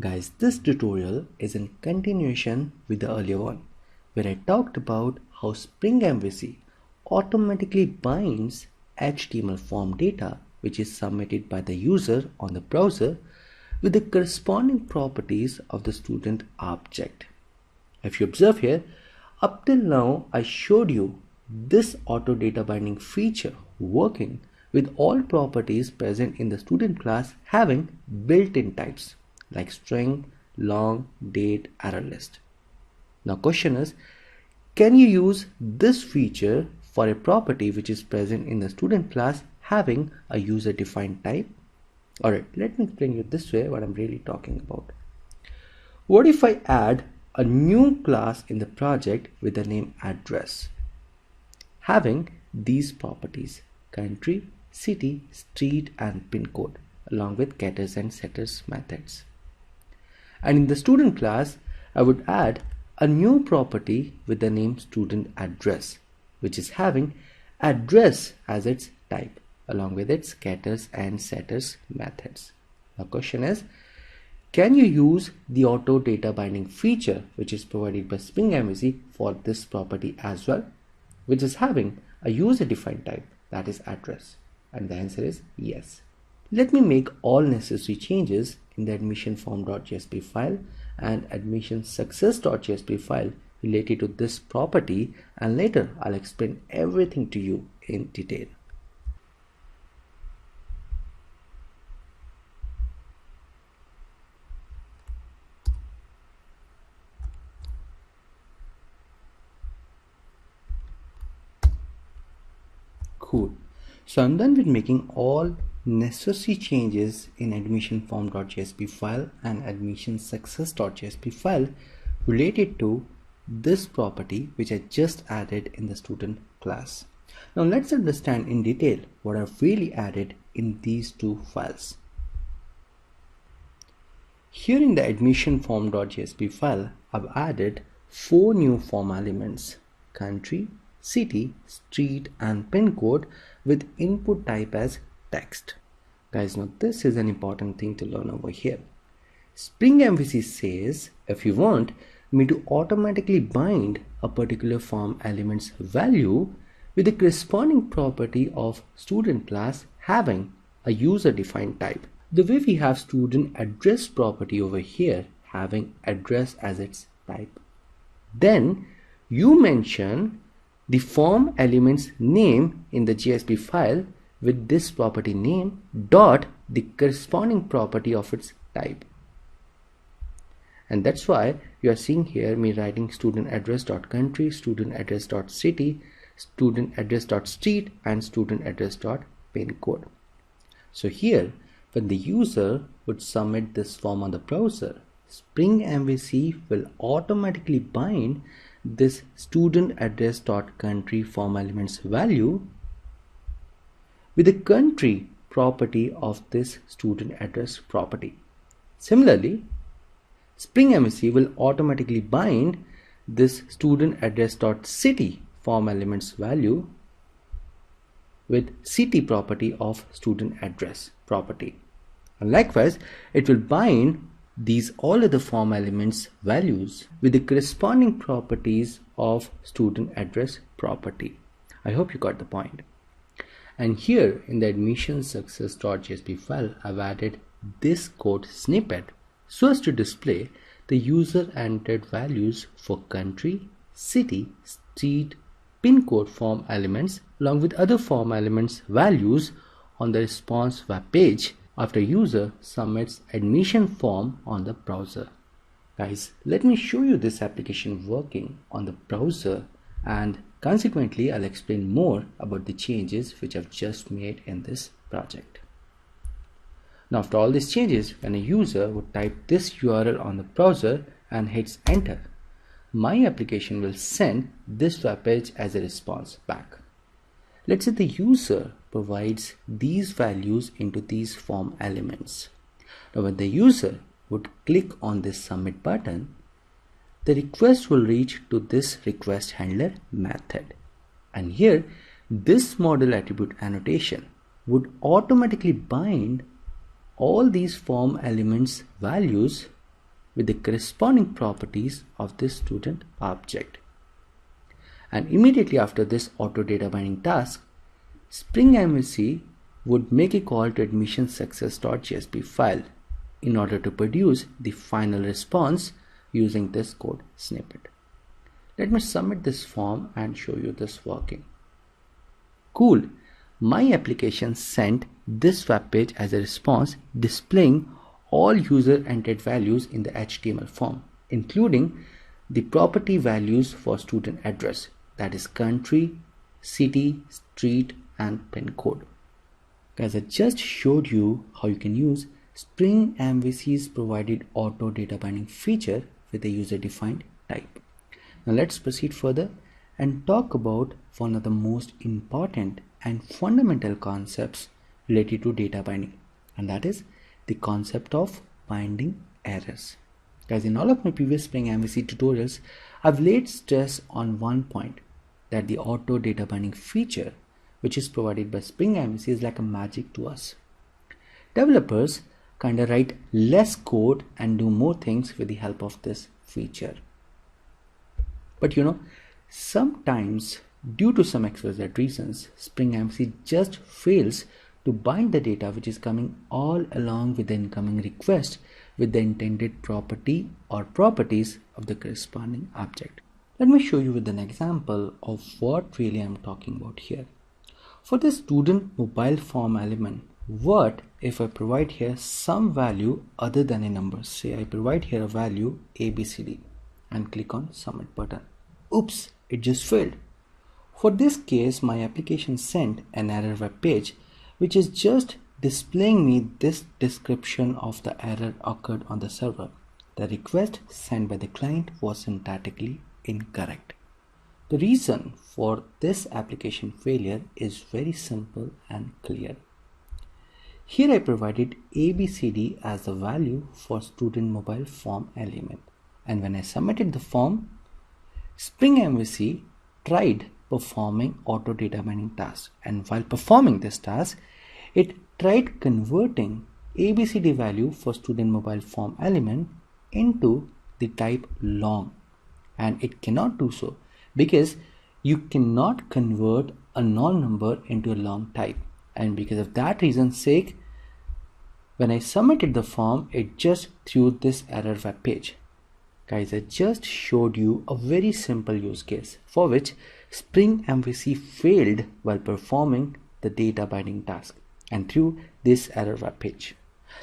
Guys, this tutorial is in continuation with the earlier one, where I talked about how Spring MVC automatically binds HTML form data which is submitted by the user on the browser with the corresponding properties of the student object. If you observe here, up till now I showed you this auto data binding feature working with all properties present in the student class having built-in types like string, long, date, array list. Now question is, can you use this feature for a property which is present in the student class having a user defined type? Alright, let me explain you this way what I'm really talking about. What if I add a new class in the project with the name address having these properties: country, city, street and pin code along with getters and setters methods. And in the student class, I would add a new property with the name student address, which is having address as its type along with its getters and setters methods. Now question is, can you use the auto data binding feature which is provided by Spring MVC for this property as well, which is having a user defined type, that is address? And the answer is yes. Let me make all necessary changes in the admissionform.jsp file and admissionsuccess.jsp file related to this property, and later I'll explain everything to you in detail. Cool. So I'm done with making all necessary changes in admissionform.jsp file and admissionsuccess.jsp file related to this property which I just added in the student class. Now let's understand in detail what I've really added in these two files. Here in the admissionform.jsp file, I've added 4 new form elements: country, city, street and pin code with input type as text. Guys, now this is an important thing to learn over here. Spring MVC says if you want me to automatically bind a particular form element's value with the corresponding property of student class having a user defined type, the way we have student address property over here having address as its type, then you mention the form element's name in the JSP file with this property name dot the corresponding property of its type. And that's why you are seeing here me writing student address dot country, student address dot city, student address dot street and student address dot pin code. So here when the user would submit this form on the browser, Spring MVC will automatically bind this student address dot country form element's value with the country property of this student address property. Similarly, Spring MVC will automatically bind this student address dot city form element's value with city property of student address property. And likewise, it will bind these all other form elements values with the corresponding properties of student address property. I hope you got the point. And here in the admissionsuccess.jsp file, I've added this code snippet so as to display the user entered values for country, city, street, pin code form elements along with other form elements values on the response web page after user submits admission form on the browser. Guys, let me show you this application working on the browser, and consequently I'll explain more about the changes which I've just made in this project. Now after all these changes, when a user would type this URL on the browser and hits enter, my application will send this web page as a response back. Let's say the user provides these values into these form elements. Now when the user would click on this submit button, the request will reach to this request handler method. And here this model attribute annotation would automatically bind all these form elements values with the corresponding properties of this student object. And immediately after this auto data binding task, Spring MVC would make a call to admissionsuccess.jsp file in order to produce the final response using this code snippet. Let me submit this form and show you this working. Cool. My application sent this web page as a response, displaying all user entered values in the HTML form, including the property values for student address, that is country, city, street, and pin code. Guys, I just showed you how you can use Spring MVC's provided auto data binding feature with a user defined type. Now let's proceed further and talk about one of the most important and fundamental concepts related to data binding, and that is the concept of binding errors. Guys, in all of my previous Spring MVC tutorials, I've laid stress on one point, that the auto data binding feature which is provided by Spring MVC is like a magic to us. Developers kind of write less code and do more things with the help of this feature. But sometimes due to some XYZ reasons, Spring MVC just fails to bind the data which is coming all along with the incoming request with the intended property or properties of the corresponding object. Let me show you with an example of what really I'm talking about here. For the student mobile form element, what if I provide here some value other than a number? Say I provide here a value ABCD and click on submit button. Oops, it just failed. For this case, my application sent an error web page which is just displaying me this description of the error occurred on the server. The request sent by the client was syntactically incorrect. The reason for this application failure is very simple and clear. Here I provided ABCD as the value for student mobile form element, and when I submitted the form, Spring MVC tried performing auto data binding task, and while performing this task, it tried converting ABCD value for student mobile form element into the type long, and it cannot do so because you cannot convert a non-number into a long type. And because of that reason's sake, when I submitted the form, it just threw this error web page. Guys, I just showed you a very simple use case for which Spring MVC failed while performing the data binding task and threw this error web page.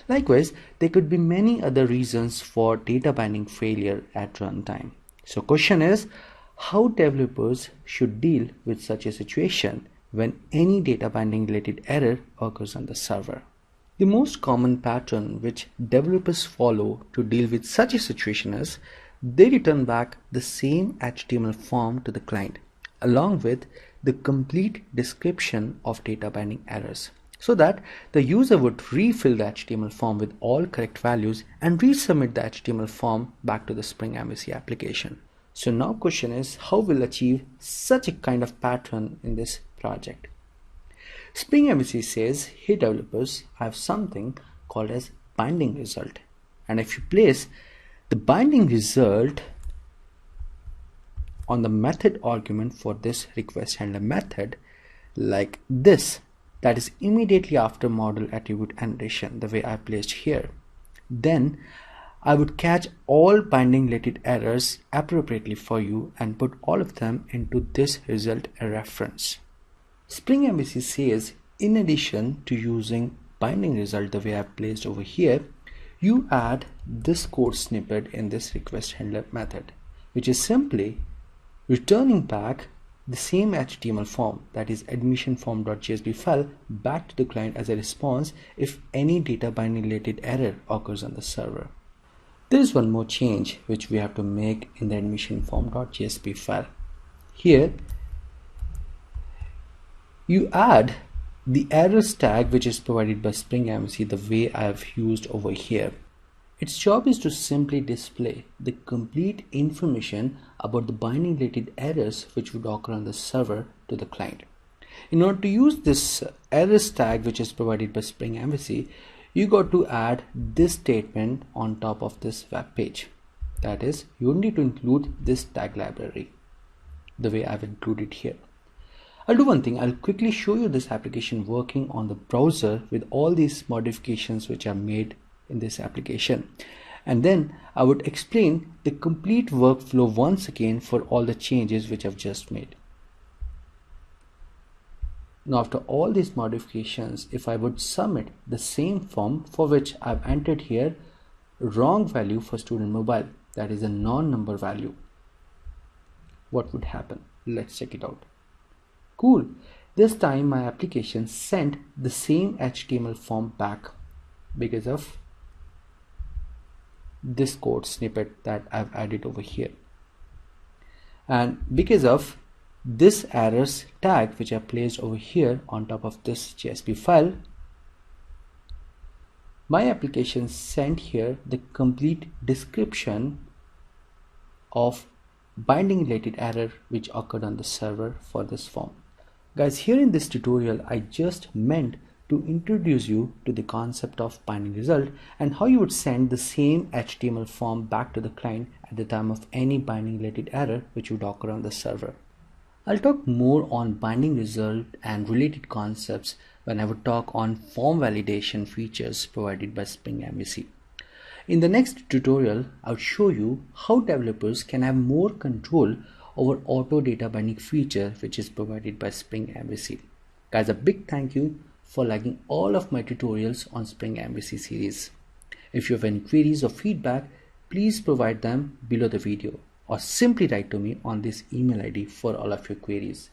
Likewise, there could be many other reasons for data binding failure at runtime. So question is, how developers should deal with such a situation when any data binding related error occurs on the server. The most common pattern which developers follow to deal with such a situation is they return back the same HTML form to the client along with the complete description of data binding errors, so that the user would refill the HTML form with all correct values and resubmit the HTML form back to the Spring MVC application. So now question is, how we'll achieve such a kind of pattern in this project. Spring MVC says, hey developers, I have something called as binding result, and if you place the binding result on the method argument for this request handler method like this, that is immediately after model attribute annotation, the way I placed here, then I would catch all binding related errors appropriately for you and put all of them into this result reference. Spring MVC says, in addition to using binding result the way I've placed over here, you add this code snippet in this request handler method, which is simply returning back the same HTML form, that is admissionform.jsp file, back to the client as a response if any data binding related error occurs on the server. There is one more change which we have to make in the admissionform.jsp file. Here you add the errors tag which is provided by Spring MVC the way I have used over here. Its job is to simply display the complete information about the binding related errors which would occur on the server to the client. In order to use this errors tag which is provided by Spring MVC, you got to add this statement on top of this web page. That is, you need to include this tag library the way I've included here. I'll do one thing. I'll quickly show you this application working on the browser with all these modifications which are made in this application. And then I would explain the complete workflow once again for all the changes which I've just made. Now, after all these modifications, if I would submit the same form for which I've entered here wrong value for student mobile, that is a non-number value, what would happen? Let's check it out. Cool. This time my application sent the same HTML form back because of this code snippet that I've added over here. And because of this errors tag which I placed over here on top of this JSP file, my application sent here the complete description of binding related error which occurred on the server for this form. Guys, here in this tutorial I just meant to introduce you to the concept of binding result and how you would send the same HTML form back to the client at the time of any binding related error which would occur on the server. I'll talk more on binding result and related concepts when I would talk on form validation features provided by Spring MVC. In the next tutorial, I'll show you how developers can have more control over auto data binding feature which is provided by Spring MVC. Guys, a big thank you for liking all of my tutorials on Spring MVC series. If you have any queries or feedback, please provide them below the video or simply write to me on this email ID for all of your queries.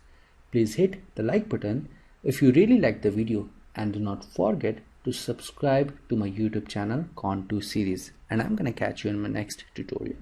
Please hit the like button if you really like the video and do not forget to subscribe to my YouTube channel Con2 series, and I'm gonna catch you in my next tutorial.